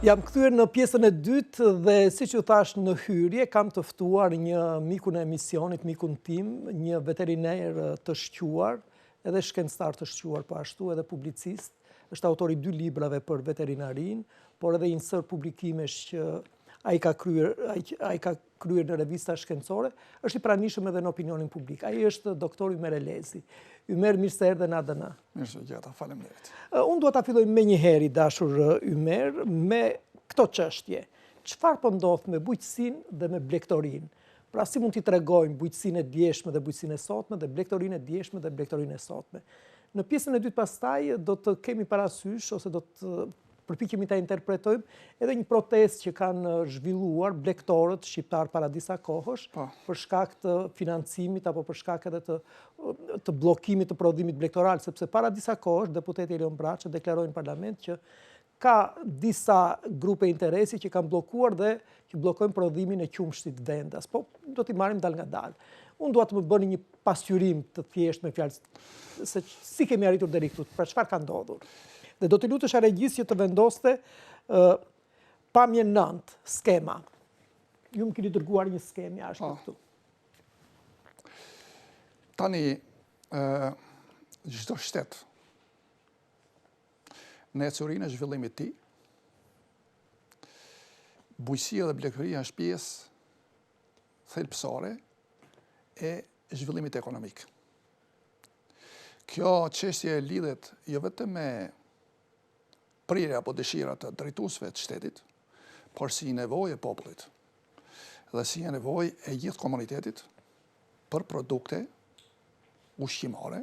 Jam kthyer në pjesën e dytë dhe siç ju thash në hyrje, kam të ftuar një mikun e emisionit, mikun tim, një veteriner të shquar, edhe shkencëtar të shquar po ashtu, edhe publicist. Është autor i 2 librave për veterinarin, por edhe një sër publikimesh që ai ka kryer në revista shkencore, është i pranishëm edhe në opinionin publik. Ai është doktor Ymer Elezi. Ymer, mirë se erdhe në ADN. Mirë se gjata, faleminderit. Unë dua ta filloj menjëherë, dashur Ymer, me këto çështje. Çfarë po ndodh me bujqësinë dhe me blegtorinë? Pra si mund t'i tregojmë bujqësinë e djeshme dhe bujqësinë e sotme dhe blegtorinë e djeshme dhe blegtorinë e sotme? Në pjesën e dytë pastaj do të kemi parasysh ose do të përpiqemi ta interpretojmë edhe një protestë që kanë zhvilluar blegtorët shqiptar para disa kohësh për shkak të financimit apo për shkak edhe të bllokimit të prodhimit blegtoral, sepse para disa kohësh deputeti Elion Braçë deklaroi në parlament që ka disa grupe interesi që kanë bllokuar dhe që bllokojnë prodhimin e qumshtit vendas. Po do t'i marrim dal nga dal. Unë dua të më bëni një pasqyrim të thjeshtë me fjalë se si kemi arritur deri këtu, pra çfarë ka ndodhur. Dhe do të lutesh regjis që të vendoste pamje 9, skema. Ju më keni dërguar një skemë jashtë këtu. Tani, çdo shtet në ecurinë e zhvillimit të tij, bujqësia dhe blegëria është pjesë thelbësore e zhvillimit ekonomik. Kjo çështje lidhet jo vetëm me prirja apo dëshira të drejtuesve të shtetit, por si nevojë e popullit dhe si nevojë e gjithë komunitetit për produkte ushqimore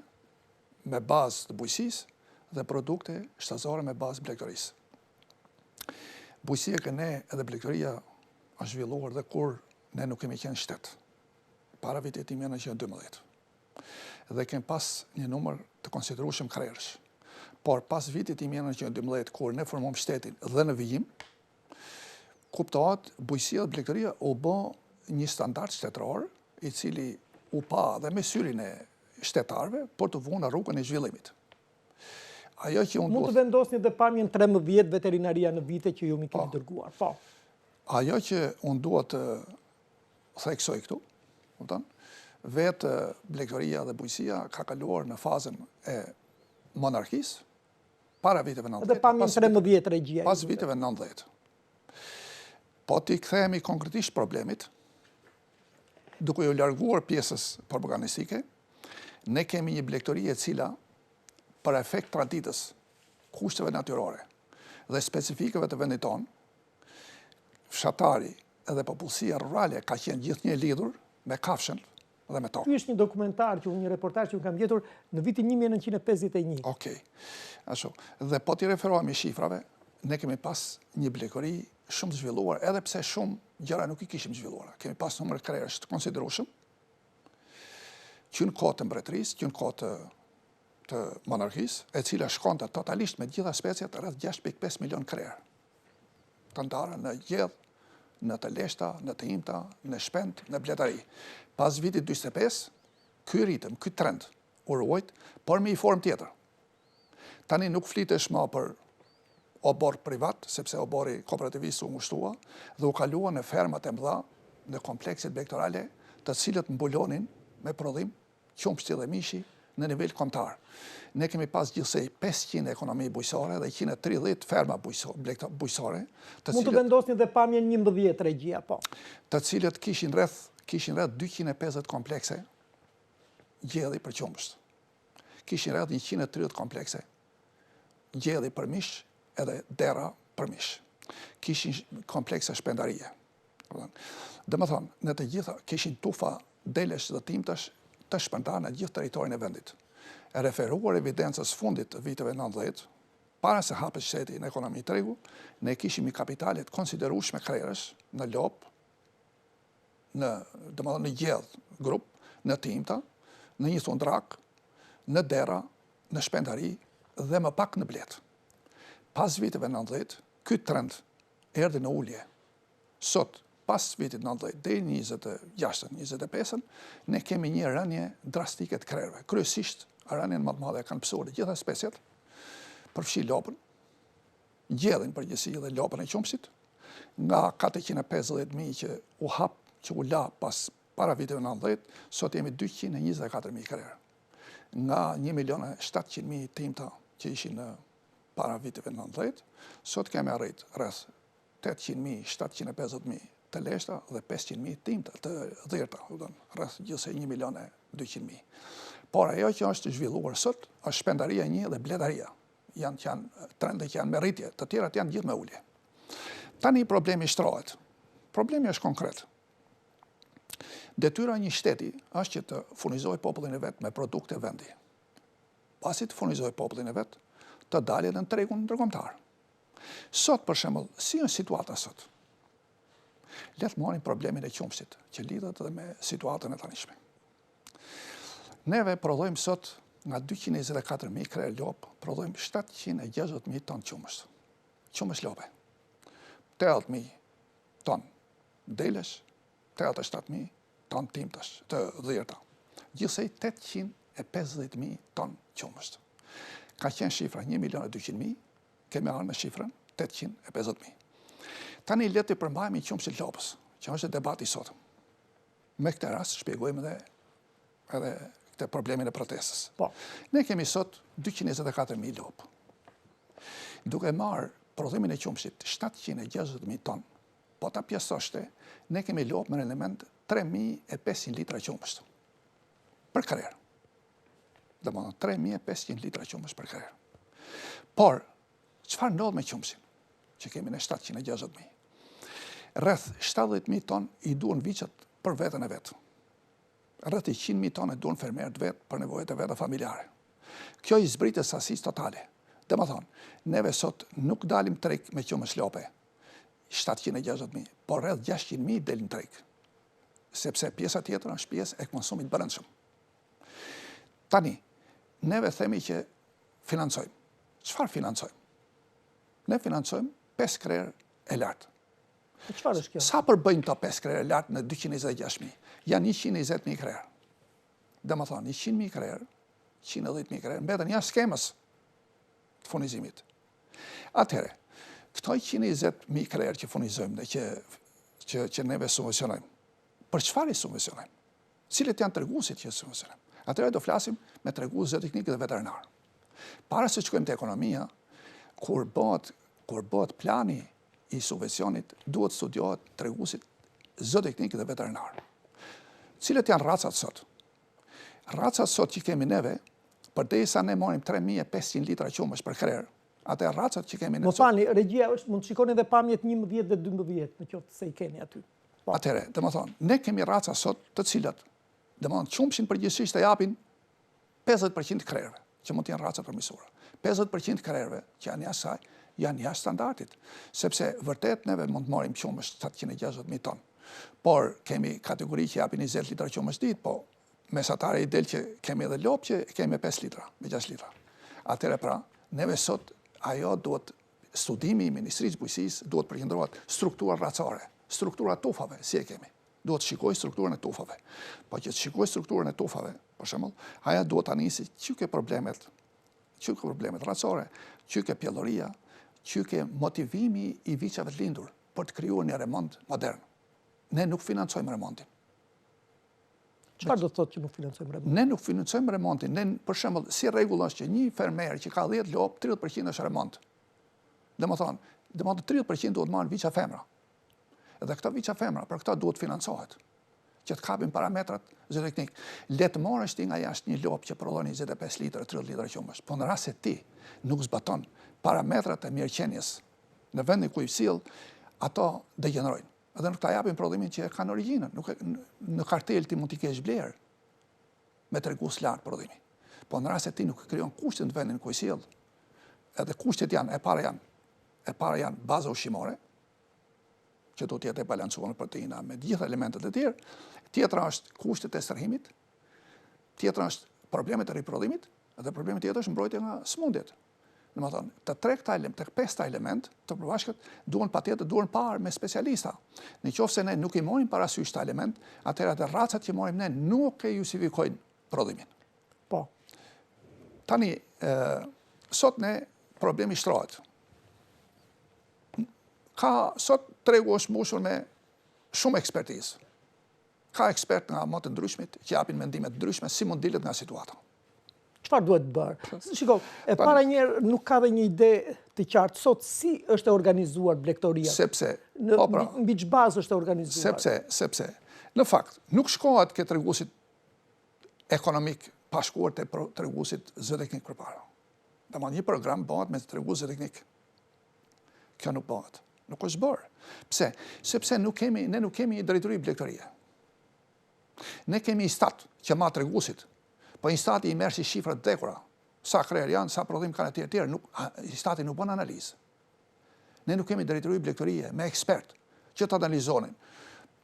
me bazë të bujqësisë dhe produkte shtatësore me bazë blegtorisë. Bujqësia që ne edhe blegtoria është zhvilluar dhe kur ne nuk kemi qenë shtet, para vitit 1912. Dhe kemi pas një numër të konsiderueshëm krerësh. Por pas vitit 1912, kur ne formom shtetin dhe në vijim, kuptohet bujqësia dhe blegtoria u bë një standard shtetëror, i cili u pa dhe me syrin e shtetarëve, por të vënë në rrugën e zhvillimit. Ajo që mund të vendosni edhe pamjen 13 veterinaria në vite që ju më keni dërguar. Po. Ajo që unë dua të theksoj këtu, vetë blegtoria dhe bujqësia ka kaluar në fazën e monarkisë, para viteve 90. Dhe pamjen 13 regjia. Pas viteve 90. Po t'i kthehemi konkretisht problemit, duke ju larguar pjesës propagandistike, ne kemi një blegtori e cila për efekt traditës, kushteve natyrore dhe specifikave të vendit tonë, fshatari edhe popullsia rurale ka qenë gjithnjë lidhur me kafshën dhe me tokë. Ky është një dokumentar, një reportazh që unë kam gjetur në vitin 1951. Okej. Ashtu. Dhe po t'i referohemi shifrave, ne kemi pas një blegtori shumë zhvilluar, edhe pse shumë gjëra nuk i kishim zhvilluar. Kemi pas numër krerësh të konsiderueshëm, që në kohë të mbretërisë, që në kohë të monarkisë, e cila shkonte totalisht me gjitha speciet rreth 6.5 milion krerë. Të ndarë në gjedh, në të leshta, në të imta, në shpend, në bletari. Pas vitit 45, ky ritëm, ky trend u ruajt, por me një formë tjetër. Tani nuk flitesh më për obor privat, sepse obori kooperativistë u ngushtua, dhe u kalua në fermat e mëdha, në komplekset blegtorale, të cilët mbulonin me prodhim qumshti dhe mishi në nivel kombëtar. Ne kemi pas gjithsej 500 ekonomi bujqësore dhe 130 ferma bujqësore. Mund të vendosni dhe pamjen 11 regjia, po. Të cilët kishin rreth 250 komplekse gjedhi për qumsht. Kishin rreth 130 komplekse gjedhi për mish edhe dera për mish. Kishin komplekse shpendarie. Dhe më thonë, në të gjitha kishin tufa delesh dhe timtash të shpërndar në gjithë territorin e vendit. E referuar evidencës fundit të viteve 90, para se hapet shteti në ekonomi tregu, ne kishim i kapitalet konsiderueshme krerësh në lop, në gjedh grup, në timta, në një thundrak, në dera, në shpendari dhe më pak në blet. Pas viteve 90, ky trend erdhi në ulje. Sot, pas vitit 90 dhe 26-25, ne kemi një rënje drastike të krerëve. Kryesisht, rënjen më të madhe kanë pësuar të gjitha speciet, përfshi lopën, gjellin përgjithësi dhe lopën e qumshit, nga 450.000 që u hap, që u la pas para viteve 90, sot jemi 224.000 krerë. Nga 1.700.000 timta që ishin në para viteve 90, sot kemi arrit rreth 800.000, 750.000 të leshta dhe 500.000 timta të dhirta, rreth gjithsej 1.200.000. Por ajo që është zhvilluar sot, është shpendaria një dhe bledaria. Janë trende që janë me rritje, të tjerat janë gjithë me ulje. Tani problemi shtrohet. Problemi është konkret. Detyra një shteti është që të furnizojë popullin e vet me produkte vendi. Pasi të furnizojë popullin e vet, të dalë edhe në tregun ndërkombëtar. Sot, për shembull, si është situata sot? Le të marrim problemin e qumshtit, që lidhet edhe me situatën e tanishme. Neve prodhojmë sot nga 224.000 krerë lopë, prodhojmë 760.000 ton qumësht. Qumësht lope. 80.000 ton delesh, 87.000 ton timtash të dhirta. Gjithsej 850.000 ton qumësht. Ka qenë shifra 1.200.000, kemi arë në shifrën 850.000. Tani le të përmbajmë qumshtin lopës, që është debati sot. Me këtë rast shpjegojmë edhe këtë problemin e protestës. Ne kemi sot 224.000 lopë. Duke marë prodhimin e qumshtit 760.000 ton, po ta pjesështe, ne kemi lopë me element 3.500 litra qumsht për krerë. Dhe më 3.500 litra qumsht për krerë. Por, çfarë ndodh me qumshin, që kemi në 760.000? Rreth 70.000 ton i duhen viçat për veten e vetë. Rreth 100.000 ton e duhen fermerët vetë për nevojat e veta familjare. Kjo i zbritet sasisë totale. Dhe më thonë, neve sot nuk dalim treg me qumësht lope, 760.000, por rreth 600.000 delin treg, sepse pjesa tjetër është pjesë e konsumit brendshëm. Tani, neve themi që financojmë. Çfarë financojmë? Ne financojmë 5 krerë e lartë. Çfarë është kjo? Sa përbëjnë të 5 krerë e lartë në 226.000? Janë 120.000 krerë. Dhe më thonë, 100.000 krerë, 110.000 krerë, mbetën jashtë skemës të furnizimit. Atëhere, këto 120.000 krerë që furnizojmë dhe që neve subvencionojmë, për çfarë i subvencionojmë? Cilët janë treguesit që subvencionojmë? Atëherë do flasim me tregues zooteknik dhe veterinar. Para se shkojmë te ekonomia, kur bëhet plani i subvencionit, duhet studiohet treguesit zooteknik dhe veterinar. Cilët janë racat sot? Racat sot që kemi neve, përderisa ne marrim 3.500 litra qumësht për krerë, atë racat që kemi ne sot. Më falni, regjia mund të shikoni edhe pamjet 11 dhe 12, në qoftë se i keni aty. Atëherë, dhe më thonë, ne kemi raca sot të cilat, dhe më thonë, qumshin përgjithsisht e japin 50% krerëve, që mund të janë raca përmisura. 50% krerëve që janë jashtë saj, janë jashtë standardit, sepse vërtet neve mund të marrim qumësht 760.000 ton. Por kemi kategori që japin 20 litra qumësht ditë, po mesatare i del që kemi edhe lopë që kemi 5 litra, me 6 litra. Atëherë pra, neve sot ajo duhet, studimi i Ministrisë Bujqësisë duhet përqendrohet struktura racore, struktura tufave, si e kemi. Duhet shikoj strukturën e tufave. Po që të shikoj strukturën e tufave, për shembull, aja duhet ta nisi çyke problemet racore, çyke pjelloria, çyke motivimi i viçave të lindur për të krijuar një remont modern. Ne nuk financojmë remontin. Çfarë do të thotë që nuk financojmë remontin? Ne nuk financojmë remontin. Ne, për shembull, si rregull është që një fermer që ka 10 lopë, 30% është remont. Dhe më thonë, 30% duhet marrë viça femra. Edhe këto viça femra, për këta duhet financohet. Që të kapim parametrat zooteknik. Le të marrësh ti nga jashtë një lopë që prodhon 25 litra, 30 litra qumësht. Po në rast se ti nuk zbaton parametrat e mirëqenies në vendin ku i sill, ato degenerojnë. Edhe nuk ta japin prodhimin që kanë origjinën. Në kartel ti mund t'i kesh blerë me tregues lart prodhimi. Po në rast se ti nuk krijon kushtet në vendin ku i sill, edhe kushtet janë, e para janë baza ushqimore, që do të jetë e balancuar në proteina me gjitha elementet e tjerë, tjetra është kushtet e stërhimit, tjetra është problemet e riprodhimit, dhe problemet tjetër është mbrojtja nga smundjet. Domethënë, të 5 element të përbashkët duhen parë me specialista. Nëse ne nuk i marrim parasysh këta element, atëherë ato racat që marrim ne nuk e justifikojnë prodhimin. Po. Tani, sot ne problemi shtrohet. sot tregu është mbushur me shumë ekspertizë. Ka ekspert nga më të ndryshmit që japin mendime të ndryshme si mund dilet nga situata. Çfarë duhet bërë? Shiko, e para njerë nuk ka dhe një ide të qartë sot si është e organizuar blegtoria. Sepse, mbi ç'bazë është e organizuar? Sepse, në fakt, nuk shkohet ke treguesit ekonomik pa shkuar te treguesit zooteknik përpara. Domethënë një program bëhet me tregues zooteknik. Kjo nuk bëhet. Nuk është bërë. Pse? Sepse ne nuk kemi një drejtori blegtorie. Ne kemi një stat që ma treguesit, po një stati i merr si shifra të dekura, sa krerë janë, sa prodhim kanë etj etj, i stati nuk bën analizë. Ne nuk kemi drejtori blegtorie me ekspert që të analizonin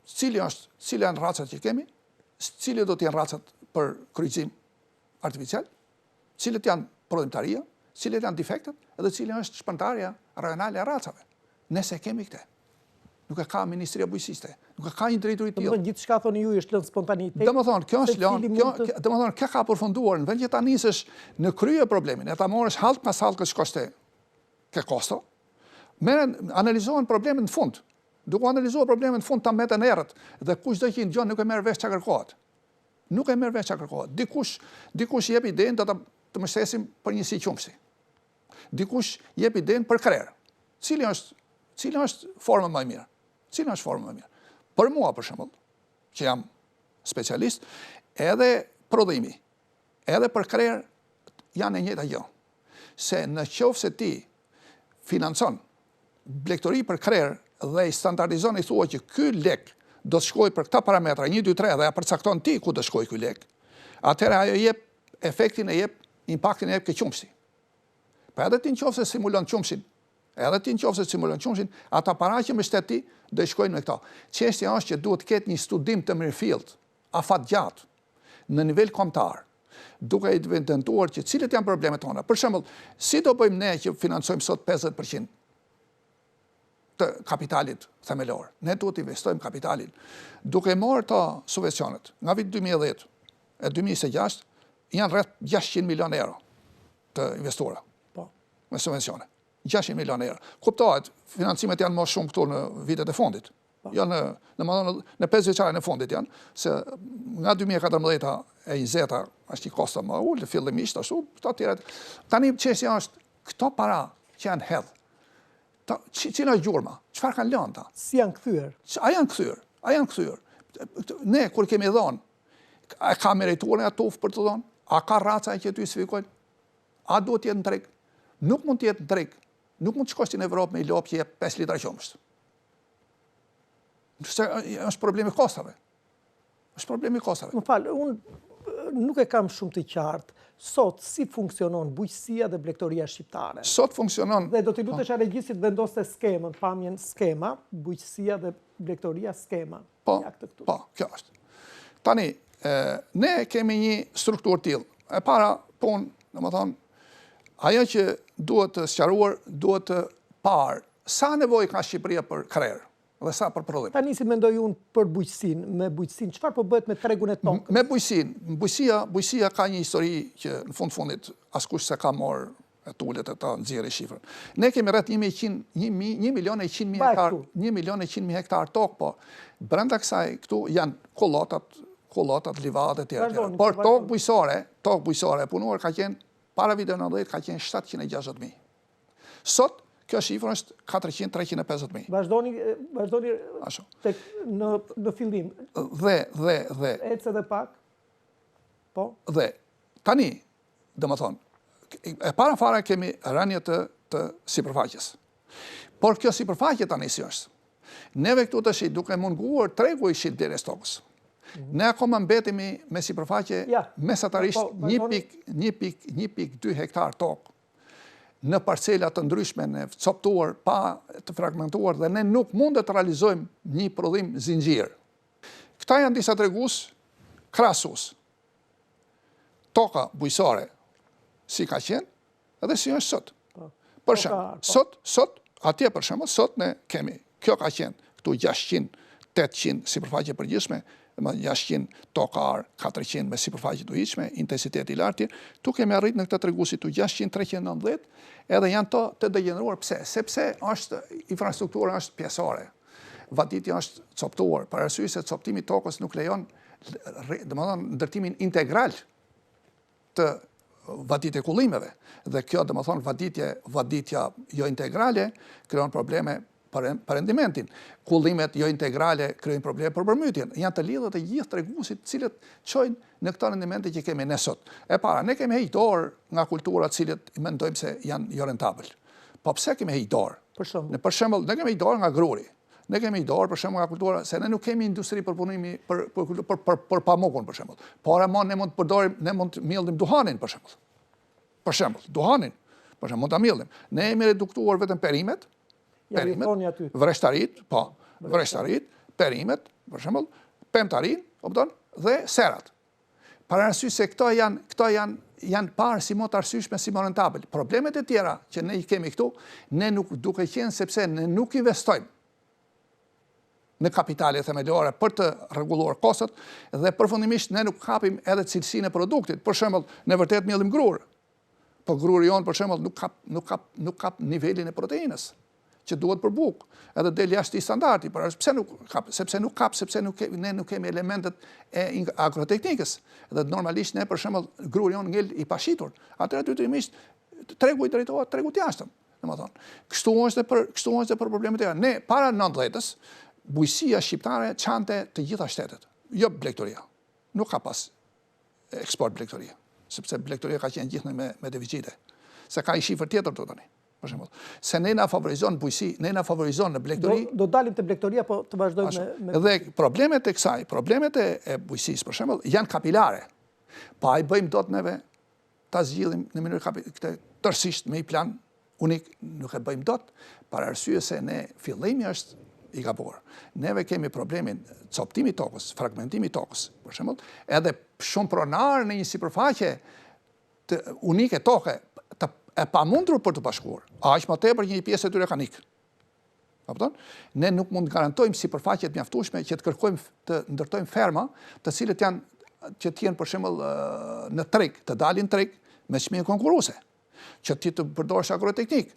cili janë racat që kemi, cili do të janë racat për kryqëzim artificial, cilët janë prodhimtaria, cilët janë defektet, edhe cili është shpërndarja rajonale e racave. Nëse kemi këte. Nuk e ka Ministria Bujqësisë, nuk e ka një drejtori tillë. Domethënë gjithçka thoni ju është lënë spontanitet. Domethënë kjo është lënë, kjo ka përfunduar në vend që ta nisësh në krye problemin, e ta morësh hallk pas hallkës shkoste ke kosto. Analizohen problemet në fund. Duke analizuar problemet në fund ta mbeten errët dhe kushdo që i ndjon nuk e merr vesh çka kërkohet. Nuk e merr vesh çka kërkohet. Dikush jep idenë të mbështesim për një si qumshi. Dikush jep idenë për krerë. Cila është forma më e mirë? Cila është forma më e mirë? Për mua, për shembull, që jam specialist, edhe prodhimi, edhe për krerë janë e njëjta gjë. Se në qoftë se ti financon blegtori për krerë dhe i standardizon i thua që ky lek do të shkojë për këta parametra 1, 2, 3 dhe ja përcakton ti ku do shkojë ky lek, atëherë ajo jep efektin e jep impaktin e jep ke qumshi. Pa edhe ti nëse simulon qumshin, ata para që më shtet ti do i shkojnë me këta. Çështja është që duhet të ketë një studim të mirëfillt, afatgjatë, në nivel kombëtar, duke identifikuar që cilat janë problemet tona. Për shembull, si do bëjmë ne që financojmë sot 50% të kapitalit themelor? Ne duhet të investojmë kapitalin, duke marrë të subvencionet. Nga viti 2010 e 2026 janë rreth 600 milion euro të investuara me subvencione. 600 milion euro. Kuptohet, financimet janë më shumë këtu në vitet e fundit. Janë në 5 vjeçarin e fundit janë, se nga 2014 e 20 është i kosta më ulë, fillimisht ashtu, këto të tjerat. Tani çështja është këto para që janë hedh. Cila është gjurma? Çfarë kanë lënë ta? Si janë kthyer? A janë kthyer? Ne kur kemi dhënë, a ka merituar nga TUF për të dhënë? A ka raca që ty sfikojnë? A duhet të jetë në treg? Nuk mund të jetë në treg. Nuk mund të shkosh në Evropë me i lop që jep 5 litra qumësht. Është problemi kostave. Më falë, unë nuk e kam shumë të qartë. Sot, si funksionon bujqësia dhe blegtoria shqiptare? Sot funksionon... Dhe do t'i lutesh regjisit vendoste skemën, pamjen skema, bujqësia dhe blegtoria skema. Po, kjo është. Tani, ne kemi një strukturë tillë. E para punë, domethënë, ajo që duhet të sqaruar, duhet të parë sa nevojë ka Shqipëria për krerë dhe sa për prodhim. Tani si mendoj unë për bujqësinë, me bujqësinë, çfarë po bëhet me tregun e tokës? Me bujqësinë, bujqësia ka një histori që në fundit askush se ka marrë e tullet e ta nxjerrë shifrën. Ne kemi rreth 1.100.000 hektar, 1.100.000 hektar tokë, po brenda kësaj këtu janë kollotat, livadat e tjera. Por tokë bujqësore punuar ka qenë para vitit 90 ka qenë 760.000. Sot, kjo shifër është 400-350.000. Vazhdoni në fillim. Dhe... Ecë edhe pak? Po? Dhe, tani, dhe më thonë, e para fare kemi rënje të sipërfaqes. Por kjo sipërfaqe tani si është. Neve këtu të shi duke munguar tregu i shit deri stokës. Ne akoma mbetemi me sipërfaqe mesatarisht 1.2 hektar tokë në parcela të ndryshme, në coptuar, pa të fragmentuar, dhe ne nuk mund të realizojmë një prodhim zinxhir. Këta janë disa tregues krahasus. Toka bujqësore si ka qenë, edhe si është sot. Për shembull, sot atje për shembull, sot ne kemi, kjo ka qenë këtu 600-800 sipërfaqe përgjithshme, 600 tokar, 400 me sipërfaqe të hiqme, intensitet i lartë, tu kemi arrit në këtë treguesi tu 600, 390, edhe janë të degeneruar. Pse? Sepse infrastruktura është pjesore. Vaditja është coptuar, për arsye se coptimi i tokës nuk lejon, domethënë, ndërtimin integral të vaditje kullimeve. Dhe kjo, domethënë, vaditja jo integrale krijon probleme për rendimentin. Kullimet jo integrale krijojnë probleme për përmbytjen. Janë të lidhur të gjithë treguesit, të cilët çojnë në këto rendimente që kemi ne sot. E para, ne kemi heq dorë nga kultura të cilët mendojmë se janë jo rentabël. Po pse kemi heq dorë? Për shembull, ne kemi heq dorë nga gruri. Ne kemi dorë për shembull nga kultura, se ne nuk kemi industri për punimi për pamukun për shembull. Por ne mund të përdorim, ne mund të millim duhanin për shembull. Për shembull, duhanin, për shembull, mund ta millim. Ne jemi reduktuar vetëm perimet, vreshtarit, perimet, për shembull, pemtarin, dhe serat. Para arsye se këto janë parë si më të arsyeshme, si më rentabël. Problemet e tjera që ne i kemi këtu, ne nuk duke qenë sepse ne nuk investojmë në kapitale themelore për të rregulluar kostot dhe përfundimisht ne nuk kapim edhe cilësinë e produktit. Për shembull, ne vërtet millim grur. Po gruri jon për shembull nuk kap nivelin e proteinës që duhet për bukë, edhe del jashtë i standardi. Pse nuk kap? Sepse ne nuk kemi elementet e agroteknikës. Dhe normalisht ne për shembull gruri jon ngel i pashitur. Atëherë detyrimisht tregu i drejtohet tregut jashtëm, domethënë. Kështu është për problemet e tjera. Ne para 90-s bujësia shqiptare çante të gjitha shtetet. Jo blegtoria. Nuk ka pas eksport blegtoria, sepse blegtoria ka qenë gjithmonë me deficite. Se ka një shifër tjetër këtu tani. Për shembull, se ne na favorizon bujësi, ne na favorizon në blegtori. Do dalim te blegtoria, po të vazhdojmë me Dhe problemet e kësaj, problemet e bujësisë për shembull, janë kapilare. Pa i bëjmë dot neve ta zgjidhim në mënyrë tërësisht me një plan unik, nuk e bëjmë dot, për arsye se ne fillimi është i gabuar. Neve kemi problemin coptimi tokës, fragmentimi tokës, për shembull, edhe shumë pronar në një sipërfaqe unike toke, e pamundur për të bashkuar. Aq më tepër një pjesë e tyre kanë ikë. Kupton? Ne nuk mund të garantojmë sipërfaqe të mjaftueshme që të kërkojmë të ndërtojmë ferma, të cilët që të jenë për shembull në treg, të dalin treg me çmime konkurruese. Që ti të përdorësh agroteknik.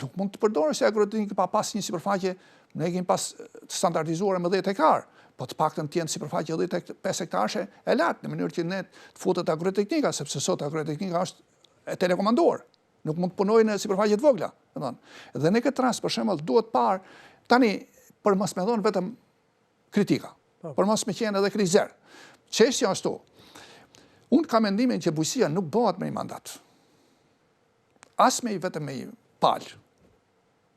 Nuk mund të përdorësh agroteknik pa pas një sipërfaqe, ne kemi pas standardizuar me 10 hektar, po të paktën të jenë sipërfaqe 5 hektarësh e lartë, në mënyrë që ne të futet agroteknika, sepse sot agroteknika është e telekomanduar. Nuk mund të punojë në sipërfaqe të vogla, Dhe në këtë rast për shembull duhet parë tani për mos më dhon vetëm kritika, për mos më qenë edhe krizer. Çështja është unë kam mendimin që bujësia nuk bëhet me një mandat. As me vetëm me një palë.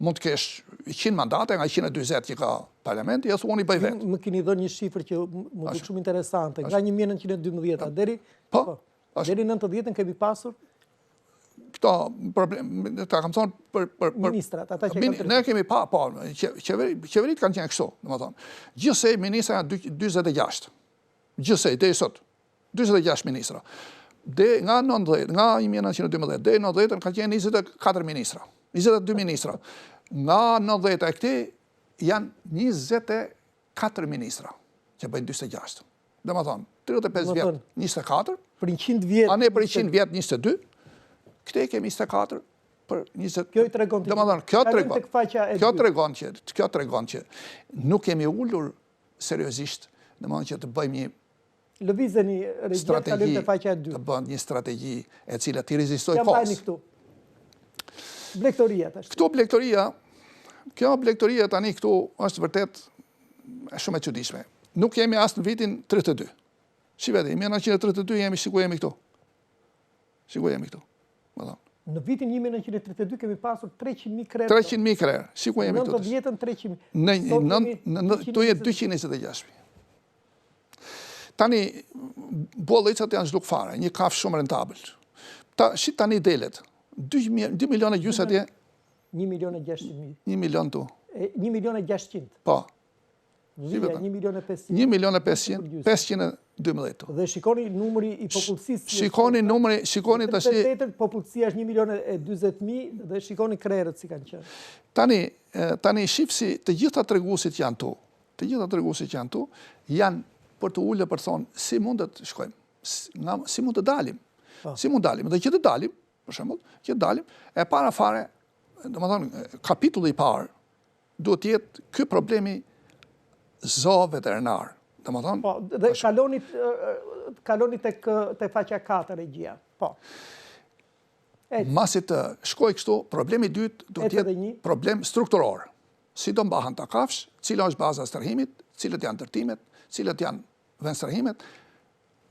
Mund të kesh 100 mandate nga 140 që ka parlamenti, ja thuani bëj vetë. Më keni dhënë një shifër që më duk shumë interesante, nga 1912 deri deri 90-ën kemi pasur këto problem, ta kam thonë për ministrat, ata që kanë ne kemi qeverit kanë qenë kështu, domethënë. Gjithsej ministra janë 46. Gjithsej deri sot 46 ministra. Nga 1912 deri 90-ën kanë qenë 24 ministra. 22 ministra. Nga 90 e këtij janë 24 ministra që bëjnë 46. Domethënë 35 vjet 24, për 100 vjet. A ne për 100 vjet 22. Këte kemi 24 për 20. Kjo i tregon kjo tregon që nuk kemi ulur seriozisht, domethënë që të bëjmë një lëvizeni strategji të faqja e 2. Të bëjmë një strategji e cila të rezistojë kohës. Këtu. Blegtoria tash. Kjo blegtoria tani këtu është vërtet shumë e çuditshme. Nuk jemi as në vitin 32. Shihni, në 1932 jemi sikur jemi këtu. Në vitin 1932 kemi pasur 300.000 krerë. 300.000 krerë, sikur jemi këtu. Në 90-ën 300.000. Tu jetë 226.000. Tani, bollicat janë zhluk fare, një kafshë shumë rentabël. Shit tani delet, 2 milion e gjysë atje. 1.600.000. 1 milion tu. 1.600.000. Po. 1.500.000. 1.500.000, 512. Dhe shikoni numri i popullsisë. Shikoni tash. Popullsia është 1.020.000 dhe shikoni krerët si kanë qenë. Tani shifsi të gjitha treguesit janë tu. Janë për të ullë për thonë, si mund të shkojmë, si mund të dalim, si mund dalim, dhe që të dalim, për shembull, që të dalim, e para fare, domethënë, kapitulli i parë, duhet të jetë ky problemi veterinar. Domethënë, po, dhe kaloni tek faqja 4 e gjia. Po. Masi të shkoj kështu, problemi i dytë duhet të jetë problem strukturor. Si do mbahen ta kafsh, cila është baza e stërhimit, cilët janë ndërtimet, cilët janë vendstërhimet.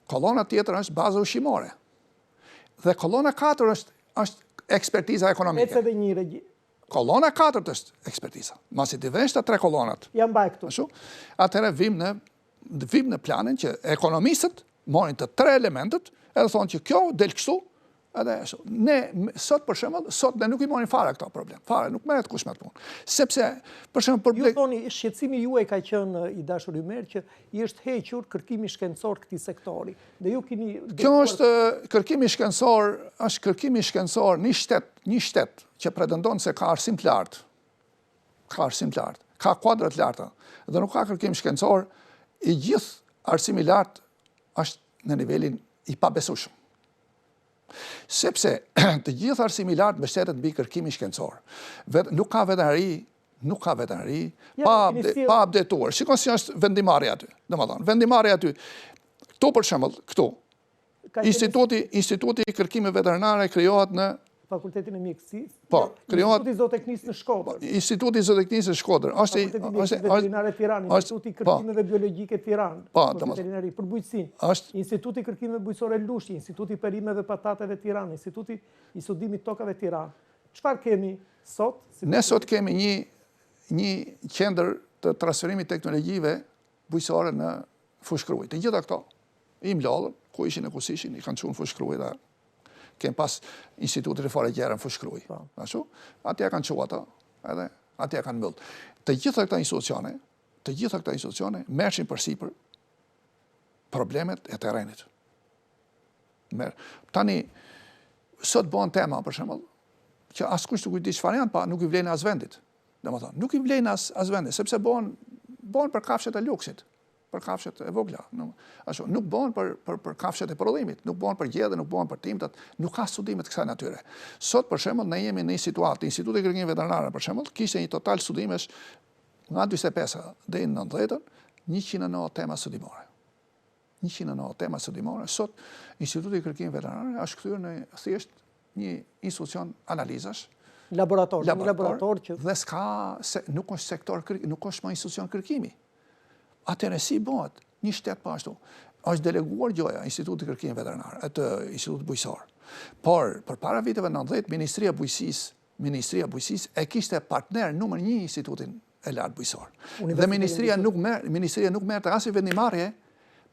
Kolona tjetër është baza ushqimore. Dhe kolona 4 është ekspertiza ekonomike. Kolona 4 është ekspertiza. Masi të vesh të 3 kolonat. Jam mbaj këtu. Atëherë vim në planin që ekonomistët morin të 3 elementet, edhe thonë që kjo del kështu, edhe ne sot për shembull, ne nuk i morin fare këto problem. Fare, nuk merret kush me atë punë. Sepse për shembull ju thoni shqetësimi juaj ka qenë i dashur Ymer që i është hequr kërkimi shkencor këtij sektori. Dhe ju keni Kjo është kërkimi shkencor, është kërkimi shkencor një shtet që pretendon se ka arsim të lartë. Ka arsim të lartë, ka kuadra të larta dhe nuk ka kërkim shkencor, i gjithë arsimi i lartë është në nivelin i pabesueshëm. Sepse të gjithë arsimi i lartë mbështetet mbi kërkimin shkencor. Nuk ka veterinari, pa updetuar. Shikon si është vendimarrja aty. Domethënë, vendimarrja aty. Këtu për shembull, këtu. Instituti i kërkimeve veterinare krijohet në Fakultetin e Mjekësisë. Po, krijohet Instituti i Zooteknisë në Shkodër. Instituti i Zooteknisë në Shkodër. Fakulteti Veterinare Tiranë, Instituti i Kërkimeve Biologjike Tiranë. Po, veterinari për bujqësinë. Instituti i Kërkimeve Bujqësore Lushi, Instituti i Perimeve Patateve Tiranë, Instituti i Studimit Tokave Tiranë. Çfarë kemi sot? Ne sot kemi një qendër të transferimit teknologjive bujqësore në Fushkruaj. Të gjitha këto i mlodhën, ku ishin e kus ishin, i kanë çuar në Fushkruaj dhe kem pas Institutit Rifare Gjera në Fushkruaj. Atje kanë çuar ato, edhe atje kanë mbyll. Të gjitha këta institucione merrshin përsipër problemet e terrenit. Tani sot bëhen tema për shembull që askush nuk i di çfarë janë, pa nuk i vlen as vendit. Domethënë, nuk i vlen as vendit, sepse bëhen për kafshët e luksit, për kafshët e vogla. Nuk bëhen për kafshët e prodhimit, nuk bëhen për gjedhë, nuk bëhen për timtat, nuk ka studime të kësaj natyre. Sot për shembull ne jemi në një situatë, Instituti i Kërkimeve Veterinare për shembull, kishte një total studimesh nga 45 deri në 90, 190 tema studimore. 190 tema studimore. Sot Instituti i Kërkimeve Veterinare është kthyer në thjesht një institucion analizash, laborator që dhe nuk është sektor, nuk është më institucion kërkimi. Atëherë si bëhet një shtet pa ashtu? Është deleguar gjoja Instituti i Kërkimeve Veterinare, atë Institut Bujqësor. Por përpara viteve 90, Ministria e Bujqësisë e kishte partner numër 1 Institutin e lartë bujqësor. Dhe Ministria nuk merrte as vendimarrje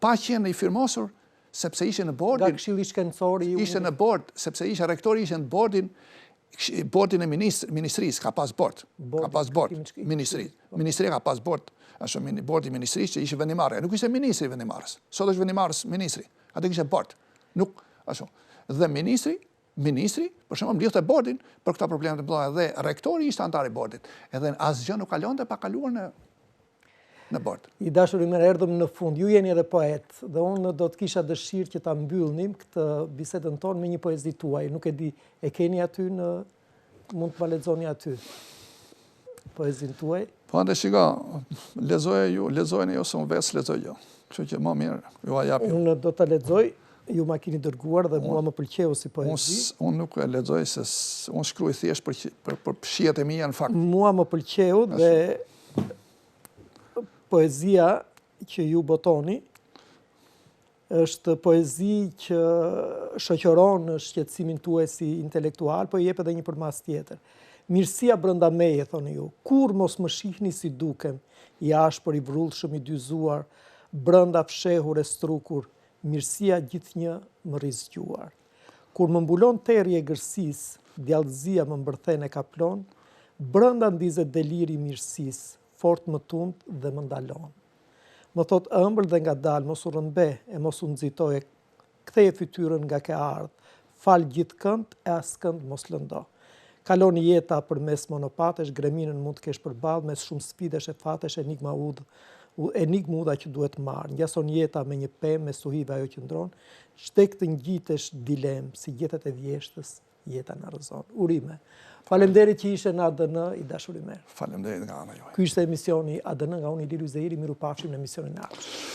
pa qenë i firmosur sepse ishte në bordin. Nga Këshilli Shkencor ishte në bord, sepse rektori ishte në bordin e ministrisë, ka pas bord. Ka pas bord ministrisë. Ministria ka pas bord. Është bordi i ministrisë që ishte vendimarrja. Nuk ishte ministri vendimarrës. Sot është vendimarrës ministri. Atë kishte bord. Nuk ashtu. Dhe ministri, për shembull, mblidhte bordin për këta probleme të mëdha dhe rektori ishte antar i bordit. Edhe asgjë nuk kalonte pa kaluar në bord. I dashur Ymer, erdhëm në fund. Ju jeni edhe poet dhe unë do të kisha dëshirë që ta mbyllnim këtë bisedën tonë me një poezi tuaj. Nuk e di, e keni aty mund të ma lexoni aty poezin tuaj? Po ande shiko, lexojeni ju se unë vetë lexoj jo. Kështu që më mirë ju a japim. Unë do ta lexoj, ju ma keni dërguar dhe mua më pëlqeu si poezi. Unë nuk e lexoj se unë shkruaj thjesht për shijet e mia në fakt. Mua më pëlqeu dhe poezia që ju botoni është poezi që shoqëron shqetësimin tuaj si intelektual, po i jep edhe një përmas tjetër. Mirësia brenda meje, thoni ju, kur mos më shihni si dukem, i ashpër i vrullshëm i dyzuar, brenda fshehur e strukur, mirësia gjithnjë më rizgjuar. Kur më mbulon terri e gërsis, djallëzia më mbërthen e kaplon, brenda ndizet deliri mirësis, fort më tund dhe më ndalon. Më thot ëmbël dhe nga dal, mos u rënbe e mos u nxitoje, ktheje fytyrën nga ke ardh, fal gjithë kënd e as kënd mos lëndo. Kaloni jeta për mes monopatesh, greminën mund të kesh përballë, mes shumë sfidesh e fatesh, enigma udhë, enigmuda që duhet marrë. Ngjason jeta me një pemë, me stuhive ajo që ndronë, shtek të ngjitesh dilemë, si gjetet e vjeshtës, jeta në rëzon. Urime. Faleminderit që ishe në ADN, i dashur Ymer. Faleminderit nga ana juaj. Ky ishte emisioni ADN nga unë Ilirio Zehiri, miru pafshim në emisionin e ardhshëm.